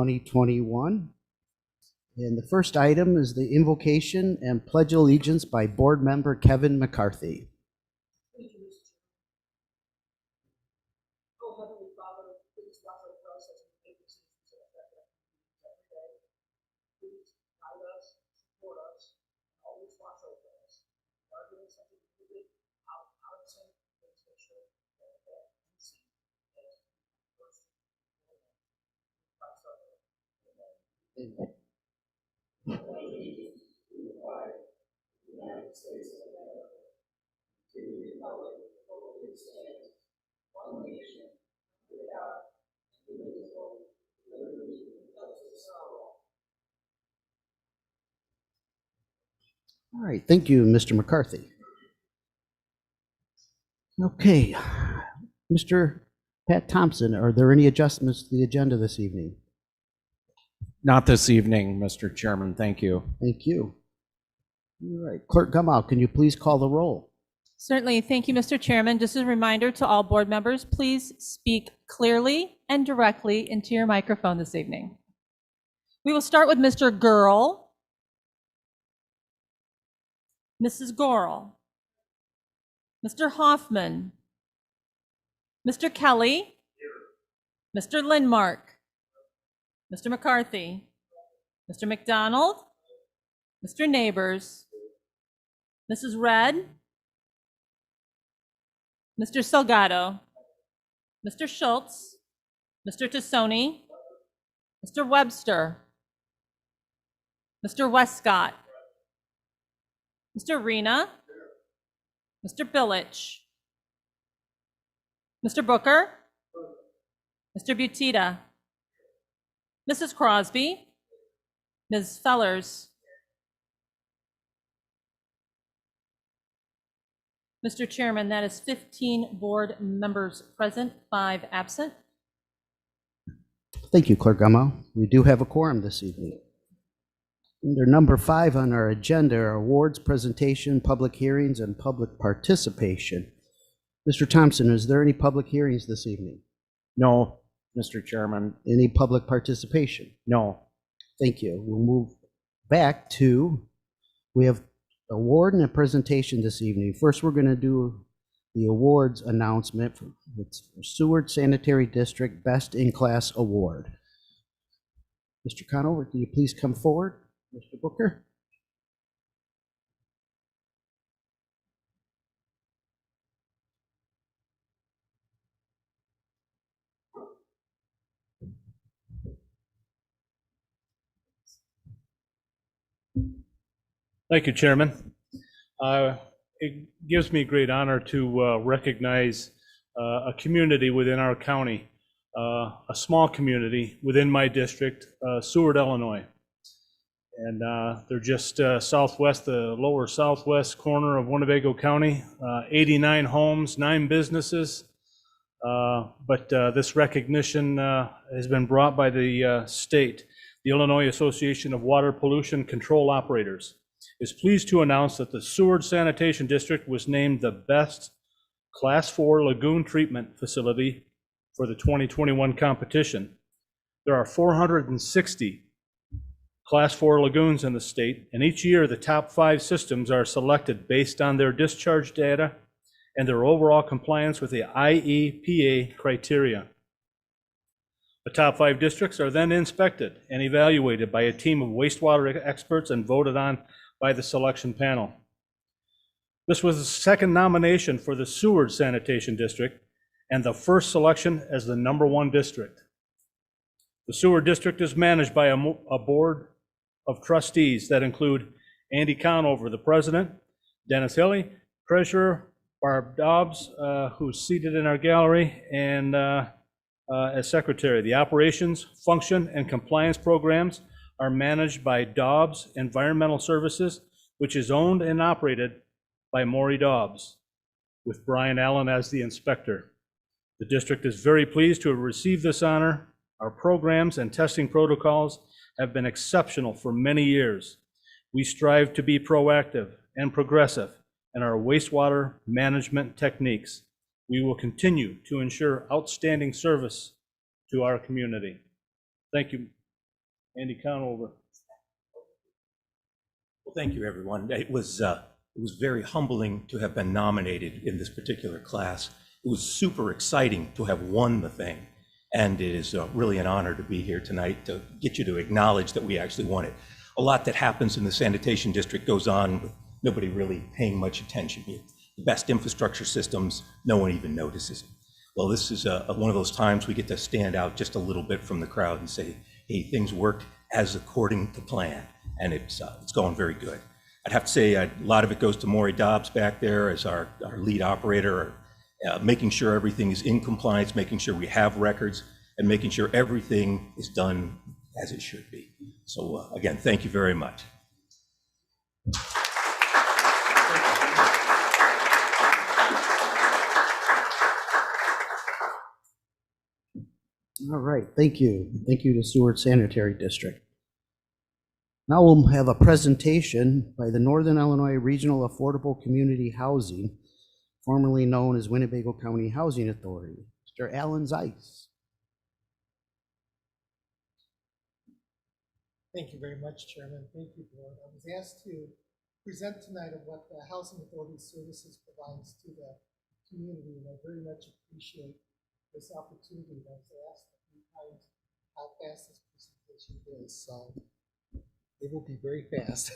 2021. And the first item is the invocation and pledge allegiance by board member Kevin McCarthy. Amen. All right, thank you, Mr. McCarthy. Okay, Mr. Pat Thompson, are there any adjustments to the agenda this evening? Not this evening, Mr. Chairman. Thank you. Thank you. All right, Clerk Gumow, can you please call the roll? Certainly. Thank you, Mr. Chairman. Just as a reminder to all board members, please speak clearly and directly into your microphone this evening. We will start with Mr. Gurl, Mrs. Gorel, Mr. Hoffman, Mr. Kelly, Mr. Lindmark, Mr. McCarthy, Mr. McDonald, Mr. Neighbors, Mrs. Red, Mr. Salgado, Mr. Schultz, Mr. Tassoni, Mr. Webster, Mr. Westcott, Mr. Rena, Mr. Billich, Mr. Booker, Mr. Butita, Mrs. Crosby, Ms. Fellers, Mr. Chairman, that is 15 board members present, 5 absent. Thank you, Clerk Gumow. We do have a quorum this evening. Under number 5 on our agenda are awards, presentation, public hearings, and public participation. Mr. Thompson, is there any public hearings this evening? No, Mr. Chairman. Any public participation? No. Thank you. We'll move back to, we have award and a presentation this evening. First, we're going to do the awards announcement for Seward Sanitary District Best in Class Award. Mr. Conover, can you please come forward? Mr. Booker? Thank you, Chairman. It gives me great honor to recognize a community within our county, a small community within my district, Seward, Illinois. And they're just southwest, the lower southwest corner of Winnebago County, 89 homes, 9 businesses. But this recognition has been brought by the state. The Illinois Association of Water Pollution Control Operators is pleased to announce that the Seward Sanitation District was named the best Class 4 lagoon treatment facility for the 2021 competition. There are 460 Class 4 lagoons in the state, and each year the top 5 systems are selected based on their discharge data and their overall compliance with the IEPA criteria. The top 5 districts are then inspected and evaluated by a team of wastewater experts and voted on by the selection panel. This was the second nomination for the Seward Sanitation District and the first selection as the #1 district. The Seward District is managed by a board of trustees that include Andy Conover, the president, Dennis Hilly, treasurer, Barb Dobbs, who's seated in our gallery, and as secretary. The operations, function, and compliance programs are managed by Dobbs Environmental Services, which is owned and operated by Maury Dobbs, with Brian Allen as the inspector. The district is very pleased to have received this honor. Our programs and testing protocols have been exceptional for many years. We strive to be proactive and progressive in our wastewater management techniques. We will continue to ensure outstanding service to our community. Thank you, Andy Conover. Well, thank you, everyone. It was very humbling to have been nominated in this particular class. It was super exciting to have won the thing. And it is really an honor to be here tonight to get you to acknowledge that we actually won it. A lot that happens in the sanitation district goes on with nobody really paying much attention. The best infrastructure systems, no one even notices it. Well, this is one of those times we get to stand out just a little bit from the crowd and say, hey, things worked as according to plan, and it's going very good. I'd have to say a lot of it goes to Maury Dobbs back there as our lead operator, making sure everything is in compliance, making sure we have records, and making sure everything is done as it should be. So again, thank you very much. All right, thank you. Thank you to Seward Sanitary District. Now we'll have a presentation by the Northern Illinois Regional Affordable Community Housing, formerly known as Winnebago County Housing Authority. Mr. Alan Zeiss. Thank you very much, Chairman. Thank you, Board. I was asked to present tonight of what the Housing Authority Services provides to the community, and I very much appreciate this opportunity. I was asked a few times how fast this presentation is, so it will be very fast.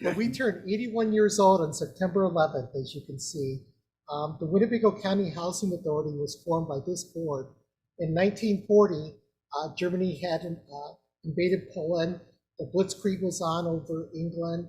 But we turned 81 years old on September 11th, as you can see. The Winnebago County Housing Authority was formed by this board. In 1940, Germany had invaded Poland. The Blitzkrieg was on over England.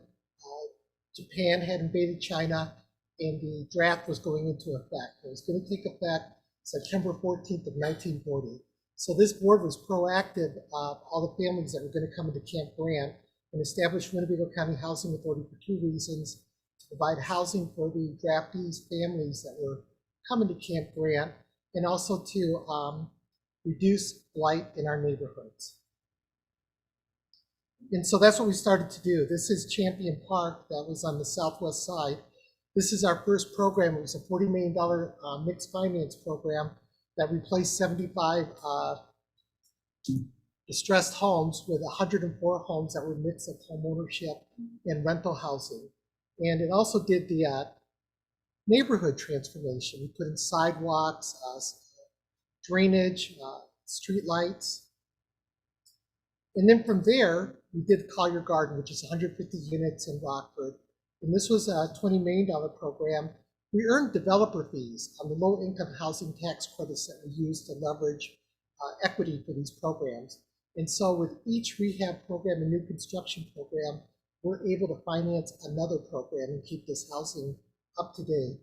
Japan had invaded China, and the draft was going into effect. It was going to take effect September 14th of 1940. So this board was proactive of all the families that were going to come into Camp Grant and established Winnebago County Housing Authority for two reasons: to provide housing for the draftees' families that were coming to Camp Grant, and also to reduce blight in our neighborhoods. And so that's what we started to do. This is Champion Park that was on the southwest side. This is our first program. It was a $40 million mixed finance program that replaced 75 distressed homes with 104 homes that were a mix of home ownership and rental housing. And it also did the neighborhood transformation. We put in sidewalks, drainage, street lights. And then from there, we did Collier Garden, which is 150 units in Rockford. And this was a $20 million program. We earned developer fees on the low-income housing tax credits that we used to leverage equity for these programs. And so with each rehab program and new construction program, we're able to finance another program and keep this housing up to date.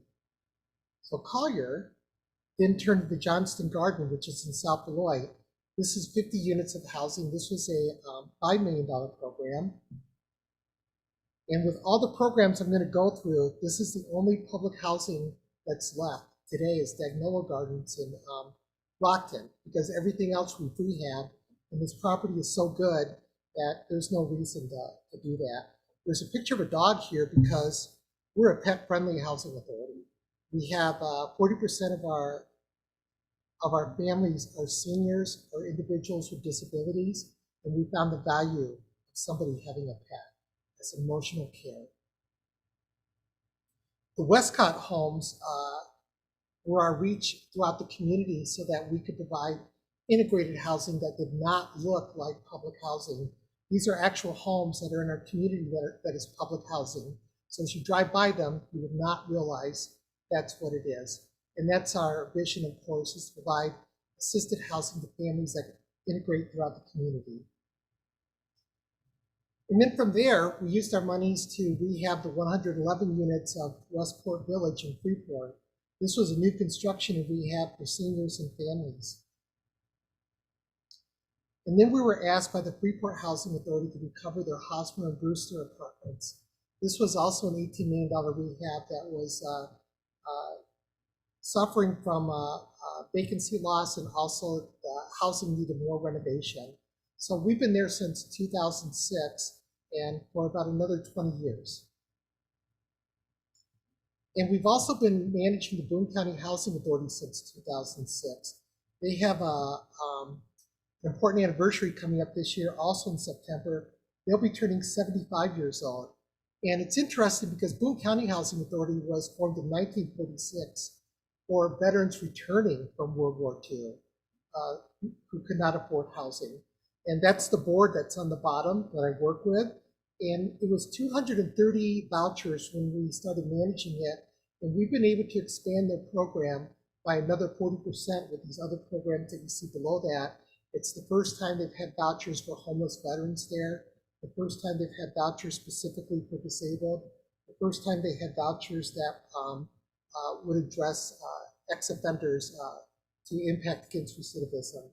So Collier then turned to the Johnston Garden, which is in South Beloit. This is 50 units of housing. This was a $5 million program. And with all the programs I'm going to go through, this is the only public housing that's left today is Dagnolo Gardens in Rockton, because everything else we've rehabbed, and this property is so good that there's no reason to do that. There's a picture of a dog here because we're a pet-friendly housing authority. We have 40% of our families are seniors or individuals with disabilities, and we found the value of somebody having a pet as emotional care. The Westcott homes were our reach throughout the community so that we could provide integrated housing that did not look like public housing. These are actual homes that are in our community that is public housing. So as you drive by them, you would not realize that's what it is. And that's our vision, of course, is to provide assisted housing to families that integrate throughout the community. And then from there, we used our monies to rehab the 111 units of Westport Village in Freeport. This was a new construction and rehab for seniors and families. And then we were asked by the Freeport Housing Authority to recover their Hosmer and Brewster apartments. This was also an $18 million rehab that was suffering from vacancy loss, and also the housing needed more renovation. So we've been there since 2006 and for about another 20 years. And we've also been managing the Boone County Housing Authority since 2006. They have a An important anniversary coming up this year, also in September. They'll be turning 75 years old. And it's interesting because Boone County Housing Authority was formed in 1946 for veterans returning from World War II who could not afford housing. And that's the board that's on the bottom that I work with. And it was 230 vouchers when we started managing it. And we've been able to expand their program by another 40% with these other programs that you see below that. It's the first time they've had vouchers for homeless veterans there, the first time they've had vouchers specifically for disabled, the first time they had vouchers that would address ex-offenders to impact against recidivism.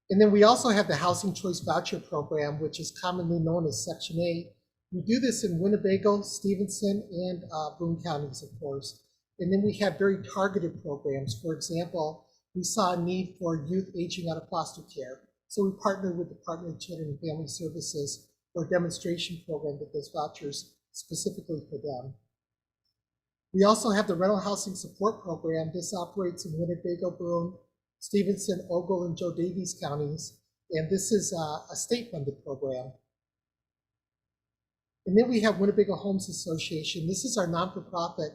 And then we also have the Housing Choice Voucher Program, which is commonly known as Section 8. We do this in Winnebago, Stevenson, and Boone counties, of course. And then we have very targeted programs. For example, we saw a need for youth aging out of foster care. So we partnered with the Department of Children and Family Services for a demonstration program that does vouchers specifically for them. We also have the Rental Housing Support Program. This operates in Winnebago, Boone, Stevenson, Ogle, and Joe Davies counties. And this is a state-funded program. And then we have Winnebago Homes Association. This is our non-for-profit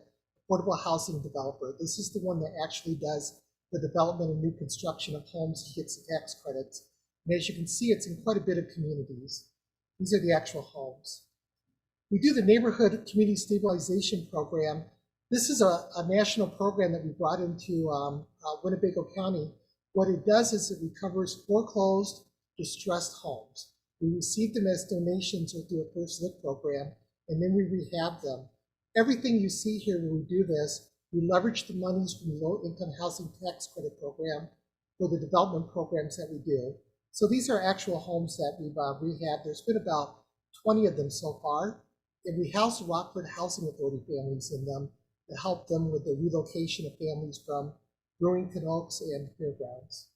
affordable housing developer. This is the one that actually does the development and new construction of homes. He gets the tax credits. And as you can see, it's in quite a bit of communities. These are the actual homes. We do the Neighborhood Community Stabilization Program. This is a national program that we brought into Winnebago County. What it does is it recovers foreclosed, distressed homes. We receive them as donations or through a First Look program, and then we rehab them. Everything you see here when we do this, we leverage the monies from the Low Income Housing Tax Credit Program for the development programs that we do. So these are actual homes that we've rehabbed. There's been about 20 of them so far, and we house Rockford Housing Authority families in them to help them with the relocation of families from Brewington Oaks and Fairgrounds.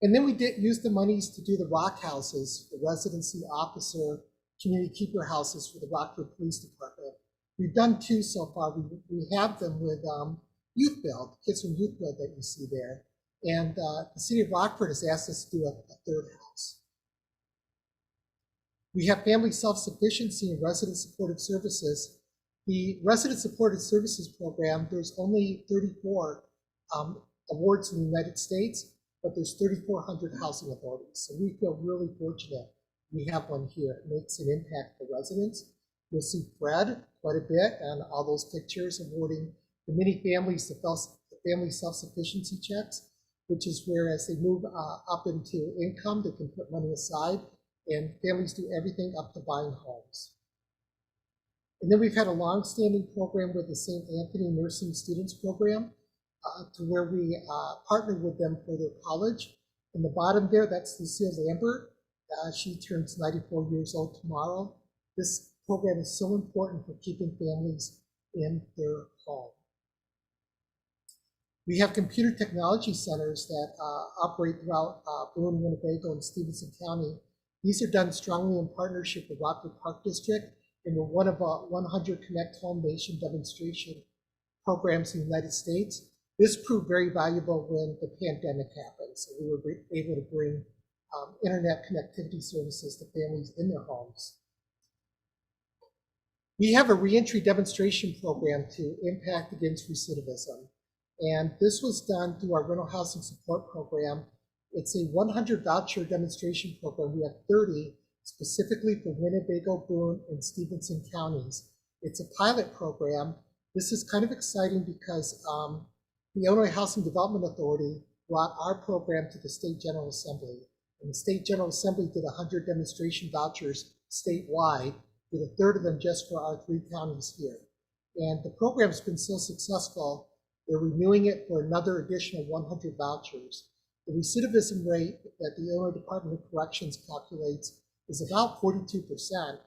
And then we did use the monies to do the Rock Houses, the residency officer, community keeper houses for the Rockford Police Department. We've done 2 so far. We have them with Youth Build, kids from Youth Build that you see there. And the city of Rockford has asked us to do a 3rd house. We have family self-sufficiency and resident supportive services. The resident supportive services program, there's only 34 awards in the United States, but there's 3,400 housing authorities. So we feel really fortunate we have one here. It makes an impact for residents. You'll see Fred quite a bit and all those pictures awarding the many families the family self-sufficiency checks, which is where as they move up into income, they can put money aside, and families do everything up to buying homes. And then we've had a long-standing program with the St. Anthony Nursing Students Program to where we partner with them for their college. In the bottom there, that's Lucille Lambert. She turns 94 years old tomorrow. This program is so important for keeping families in their home. We have computer technology centers that operate throughout Boone, Winnebago, and Stevenson County. These are done strongly in partnership with Rockford Park District, and we're one of 100 Connect Home Nation demonstration programs in the United States. This proved very valuable when the pandemic happened, so we were able to bring internet connectivity services to families in their homes. We have a reentry demonstration program to impact against recidivism, and this was done through our rental housing support program. It's a 100 voucher demonstration program. We have 30 specifically for Winnebago, Boone, and Stevenson counties. It's a pilot program. This is kind of exciting because the Illinois Housing Development Authority brought our program to the State General Assembly. And the State General Assembly did 100 demonstration vouchers statewide, did a third of them just for our 3 counties here. And the program's been so successful, they're renewing it for another additional 100 vouchers. The recidivism rate that the Illinois Department of Corrections calculates is about 42%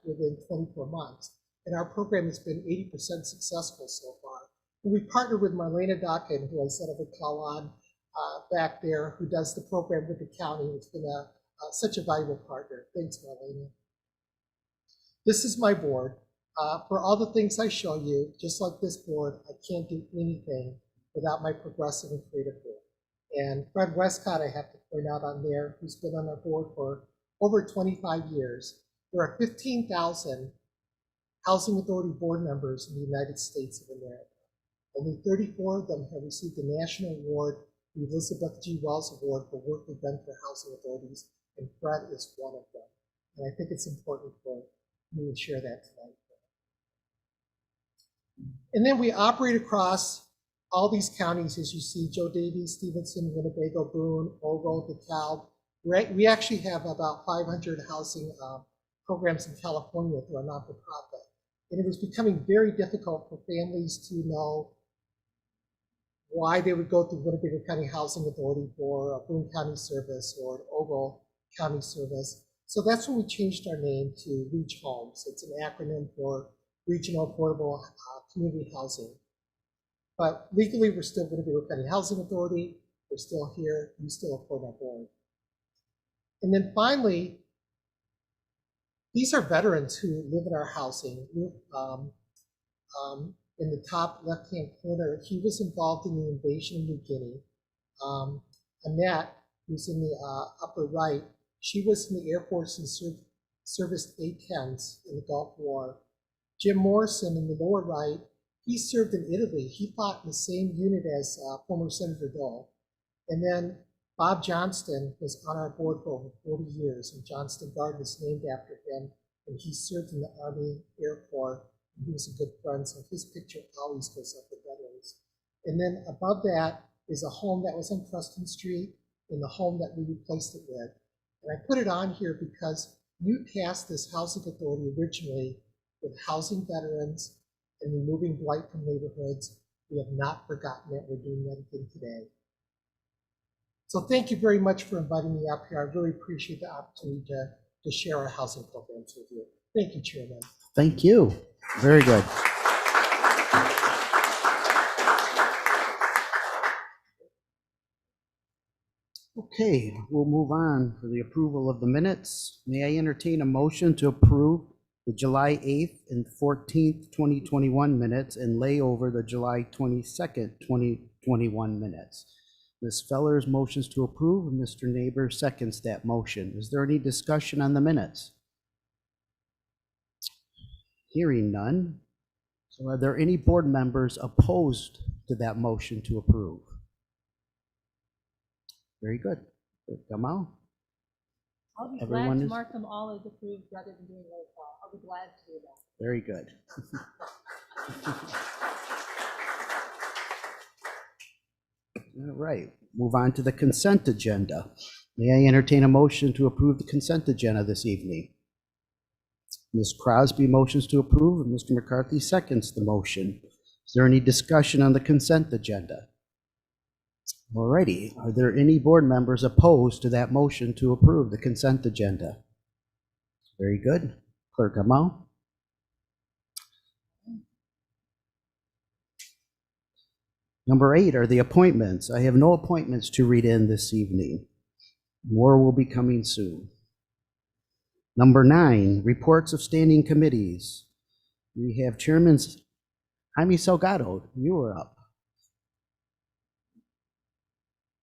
within 24 months. And our program has been 80% successful so far. And we partner with Marlena Dockin, who I said I would call on back there, who does the program with the county. It's been such a valuable partner. Thanks, Marlena. This is my board. For all the things I show you, just like this board, I can't do anything without my progressive and creative board. And Fred Westcott, I have to point out on there, who's been on our board for over 25 years. There are 15,000 Housing Authority board members in the United States of America. Only 34 of them have received the national award, the Elizabeth G. Wells Award for work they've done for housing authorities, and Fred is one of them. And I think it's important for me to share that tonight. And then we operate across all these counties, as you see, Joe Davies, Stevenson, Winnebago, Boone, Ogle, DeKalb. We actually have about 500 housing programs in California through a not-for-profit. And it was becoming very difficult for families to know why they would go through Winnebago County Housing Authority for a Boone County service or an Ogle County service. So that's when we changed our name to REACH Homes. It's an acronym for Regional Affordable Community Housing. But legally, we're still Winnebago County Housing Authority. We're still here. We still afford our board. And then finally, these are veterans who live in our housing. In the top left-hand corner, he was involved in the invasion of New Guinea. Annette, who's in the upper right, she was in the Air Force and serviced A-10s in the Gulf War. Jim Morrison in the lower right, he served in Italy. He fought in the same unit as former Senator Dole. And then Bob Johnston was on our board for over 40 years, and Johnston Garden is named after him, and he served in the Army Air Corps, and he was a good friend, so his picture always goes up with veterans. And then above that is a home that was on Preston Street, and the home that we replaced it with. And I put it on here because you tasked this housing authority originally with housing veterans and removing blight from neighborhoods. We have not forgotten that. We're doing that again today. So thank you very much for inviting me up here. I really appreciate the opportunity to share our housing programs with you. Thank you, Chairman. Thank you. Very good. Okay, we'll move on for the approval of the minutes. May I entertain a motion to approve the July 8th and 14th, 2021 minutes and lay over the July 22nd, 2021 minutes? Ms. Fellers motions to approve, and Mr. Neighbor seconds that motion. Is there any discussion on the minutes? Hearing none. So are there any board members opposed to that motion to approve? Very good. Gamal? I'll be Everyone glad to is- mark them all as approved rather than doing roll call. I'll be glad to do that. Very good. All right, move on to the consent agenda. May I entertain a motion to approve the consent agenda this evening? Ms. Crosby motions to approve, and Mr. McCarthy seconds the motion. Is there any discussion on the consent agenda? All righty, are there any board members opposed to that motion to approve the consent agenda? Very good. Clerk Amal? Number 8 are the appointments. I have no appointments to read in this evening. More will be coming soon. Number 9, reports of standing committees. We have Chairman Jaime Salgado. You are up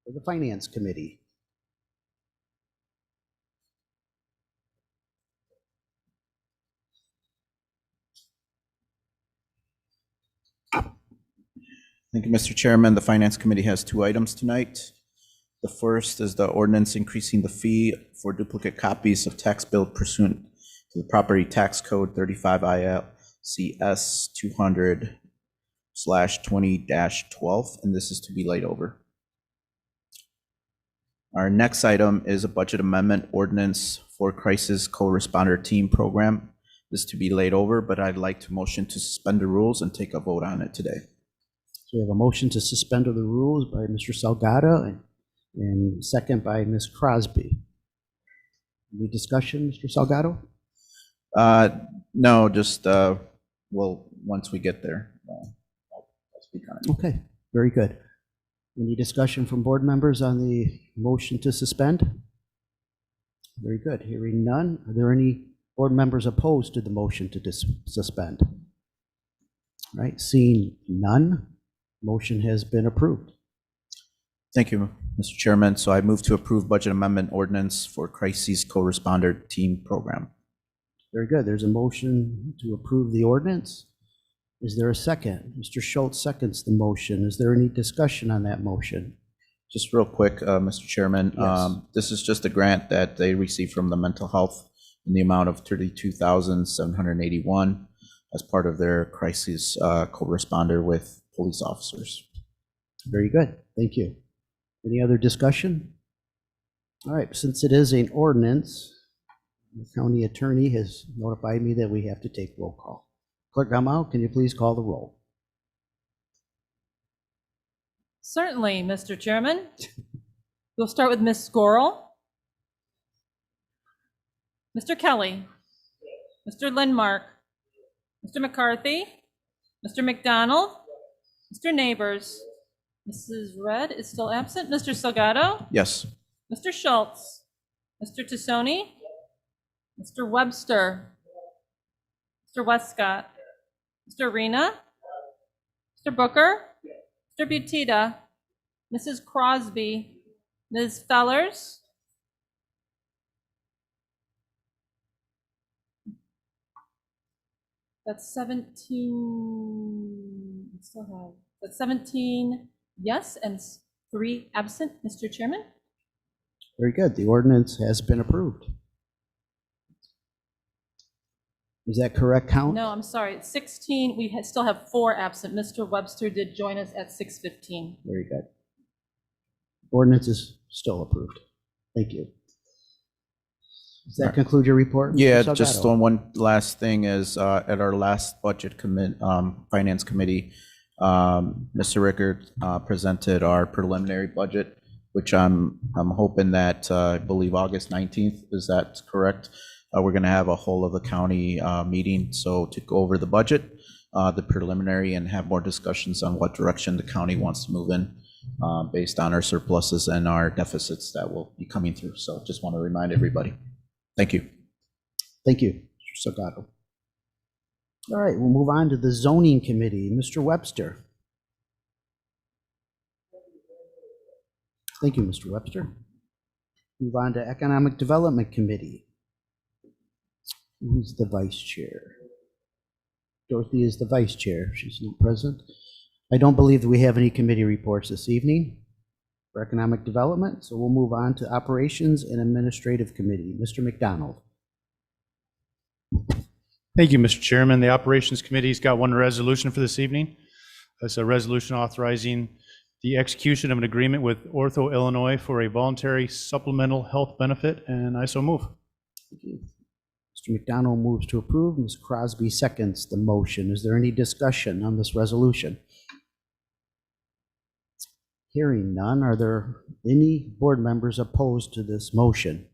for the Finance Committee. Thank you, Mr. Chairman. The Finance Committee has 2 items tonight. The first is the ordinance increasing the fee for duplicate copies of tax bill pursuant to the Property Tax Code 35 ILCS 200/20-12, and this is to be laid over. Our next item is a budget amendment ordinance for Crisis Co-Responder Team Program. This is to be laid over, but I'd like to motion to suspend the rules and take a vote on it today. So we have a motion to suspend the rules by Mr. Salgado and second by Ms. Crosby. Any discussion, Mr. Salgado? No, just, well, once we get there, I'll speak on it. Okay, very good. Any discussion from board members on the motion to suspend? Very good. Hearing none. Are there any board members opposed to the motion to suspend? All right, seeing none, motion has been approved. Thank you, Mr. Chairman. So I move to approve budget amendment ordinance for crisis co-responder team program. Very good. There's a motion to approve the ordinance. Is there a second? Mr. Schultz seconds the motion. Is there any discussion on that motion? Just real quick, Mr. Chairman, Yes. this is just a grant that they received from the mental health in the amount of $32,781 as part of their crisis co-responder with police officers. Very good. Thank you. Any other discussion? All right, since it is an ordinance, the county attorney has notified me that we have to take roll call. Clerk Gamal, can you please call the roll? Certainly, Mr. Chairman. We'll start with Ms. Scorrell. Mr. Kelly. Mr. Lindmark. Mr. McCarthy. Mr. McDonald. Mr. Neighbors. Mrs. Red is still absent. Mr. Salgado. Yes. Mr. Schultz. Mr. Tassoni. Mr. Webster. Mr. Westcott. Mr. Arena. Mr. Booker. Mr. Butita. Mrs. Crosby. Ms. Fellers. That's 17. We still have, that's 17 yes and 3 absent, Mr. Chairman. Very good. The ordinance has been approved. Is that correct count? No, I'm sorry, it's 16. We still have 4 absent. Mr. Webster did join us at 6:15. Very good. Ordinance is still approved. Thank you. Does that conclude your report, Mr. Yeah, Salgado? just on one last thing is, at our last budget finance committee, Mr. Rickard presented our preliminary budget, which I'm hoping that, I believe August 19th, is that correct? We're going to have a whole of the county meeting, so to go over the budget, the preliminary, and have more discussions on what direction the county wants to move in based on our surpluses and our deficits that will be coming through. So just want to remind everybody. Thank you. Thank you, Mr. Salgado. All right, we'll move on to the zoning committee. Mr. Webster. Thank you, Mr. Webster. Move on to economic development committee. Who's the vice chair? Dorothy is the vice chair. She's not present. I don't believe that we have any committee reports this evening for economic development, so we'll move on to operations and administrative committee. Mr. McDonald. Thank you, Mr. Chairman. The Operations Committee's got one resolution for this evening. It's a resolution authorizing the execution of an agreement with Ortho Illinois for a voluntary supplemental health benefit, and I so move. Thank you. Mr. McDonald moves to approve. Ms. Crosby seconds the motion. Is there any discussion on this resolution? Hearing none, are there any board members opposed to this motion?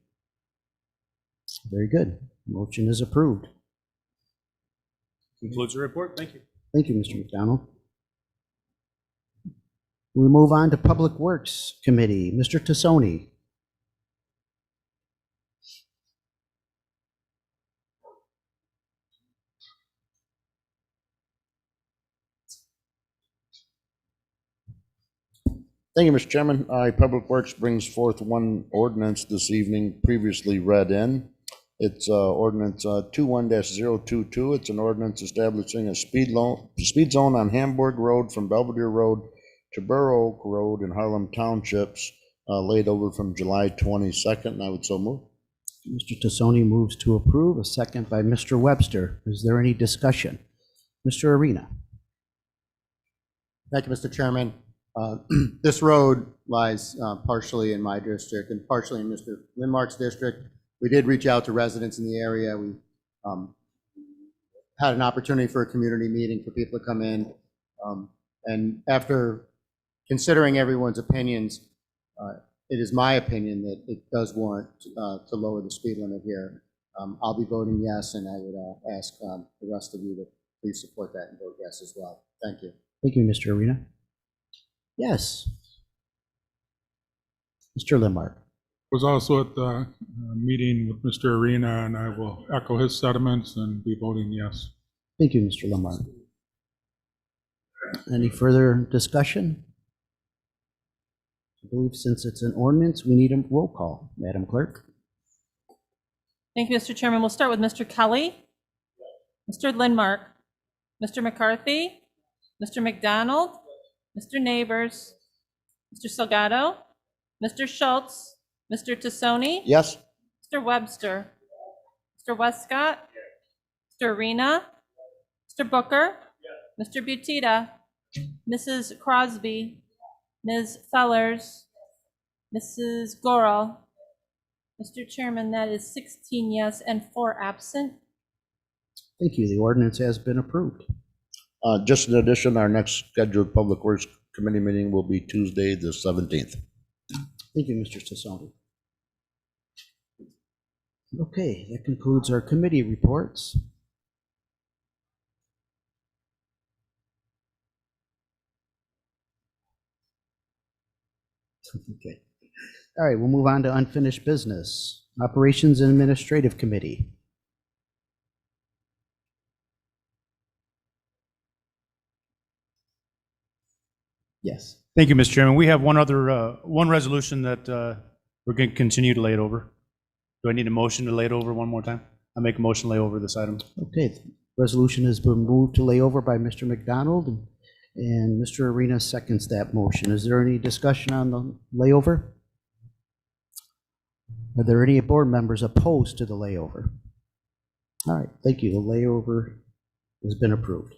Very good. Motion is approved. Concludes the report. Thank you. Thank you, Mr. McDonald. We move on to Public Works Committee. Mr. Tassoni. Thank you, Mr. Chairman. Public Works brings forth one ordinance this evening previously read in. It's ordinance 21-022. It's an ordinance establishing a speed zone on Hamburg Road from Belvedere Road to Burr Oak Road in Harlem Townships, laid over from July 22nd, and I would so move. Mr. Tassoni moves to approve, a second by Mr. Webster. Is there any discussion? Mr. Arena. Thank you, Mr. Chairman. This road lies partially in my district and partially in Mr. Lindmark's district. We did reach out to residents in the area. We had an opportunity for a community meeting for people to come in. And after considering everyone's opinions, it is my opinion that it does warrant to lower the speed limit here. I'll be voting yes, and I would ask the rest of you to please support that and vote yes as well. Thank you. Thank you, Mr. Arena. Yes. Mr. Lindmark. Was also at the meeting with Mr. Arena, and I will echo his sentiments and be voting yes. Thank you, Mr. Lindmark. Any further discussion? I believe since it's an ordinance, we need a roll call. Madam Clerk? Thank you, Mr. Chairman. We'll start with Mr. Kelly, Mr. Lindmark, Mr. McCarthy, Mr. McDonald, Mr. Neighbors, Mr. Salgado, Mr. Schultz, Mr. Tassoni, Yes? Mr. Webster, Mr. Westcott, Mr. Arena, Mr. Booker, Mr. Butita, Mrs. Crosby, Ms. Fellers, Mrs. Goral. Mr. Chairman, that is 16 yes and 4 absent. Thank you. The ordinance has been approved. Just in addition, our next scheduled Public Works Committee meeting will be Tuesday, the 17th. Thank you, Mr. Tassoni. Okay, that concludes our committee reports. Okay. All right, we'll move on to unfinished business. Operations and Administrative Committee. Yes. Thank you, Mr. Chairman. We have one resolution that we're going to continue to lay it over. Do I need a motion to lay it over one more time? I make a motion to lay over this item. Okay, resolution has been moved to lay over by Mr. McDonald, and Mr. Arena seconds that motion. Is there any discussion on the layover? Are there any board members opposed to the layover? All right, thank you. The layover has been approved.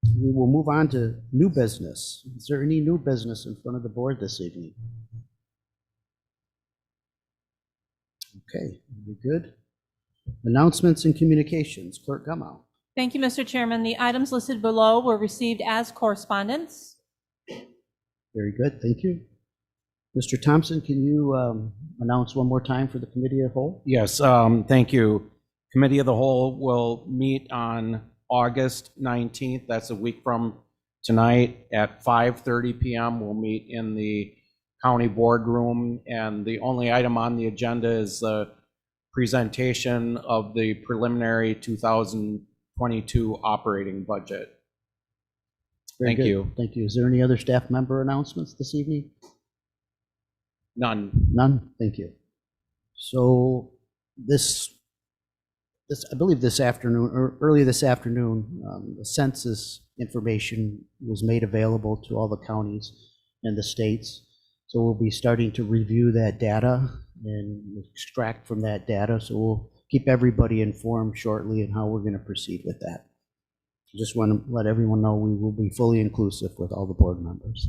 We will move on to new business. Is there any new business in front of the board this evening? Okay, very good. Announcements and communications. Clerk Gummow. Thank you, Mr. Chairman. The items listed below were received as correspondence. Very good, thank you. Mr. Thompson, can you announce one more time for the committee of the whole? Yes, thank you. Committee of the Whole will meet on August 19th. That's a week from tonight at 5:30 p.m. We'll meet in the county boardroom, and the only item on the agenda is the presentation of the preliminary 2022 operating budget. Very Thank good. you. Thank you. Is there any other staff member announcements this evening? None. None? Thank you. So I believe this afternoon, or early this afternoon, the census information was made available to all the counties and the states. So we'll be starting to review that data and extract from that data. So we'll keep everybody informed shortly on how we're going to proceed with that. Just want to let everyone know we will be fully inclusive with all the board members.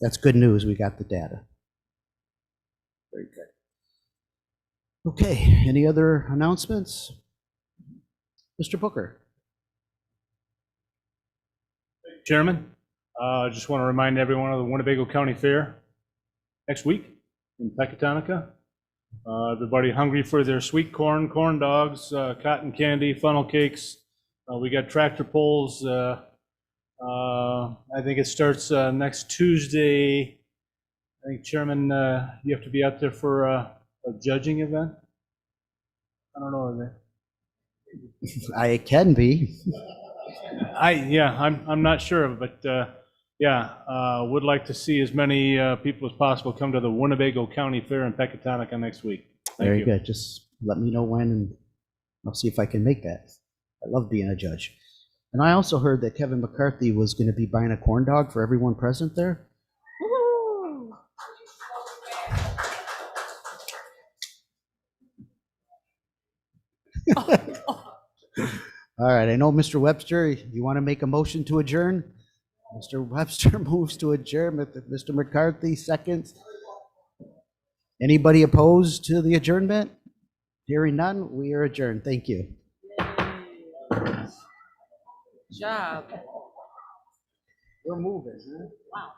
That's good news. We got the data. Very good. Okay, any other announcements? Mr. Booker. Chairman, I just want to remind everyone of the Winnebago County Fair next week in Pecatonica. Everybody hungry for their sweet corn, corn dogs, cotton candy, funnel cakes. We got tractor pulls. I think it starts next Tuesday. I think, Chairman, you have to be out there for a judging event. I don't know. I can be. I'm not sure, but would like to see as many people as possible come to the Winnebago County Fair in Pecatonica next week. Thank Very you. good. Just let me know when, and I'll see if I can make that. I love being a judge. And I also heard that Kevin McCarthy was going to be buying a corn dog for everyone present there. All right, I know Mr. Webster, you want to make a motion to adjourn? Mr. Webster moves to adjourn. Mr. McCarthy seconds. Anybody opposed to the adjournment? Hearing none, we are adjourned. Thank you. Good job. We're moving, huh? Wow.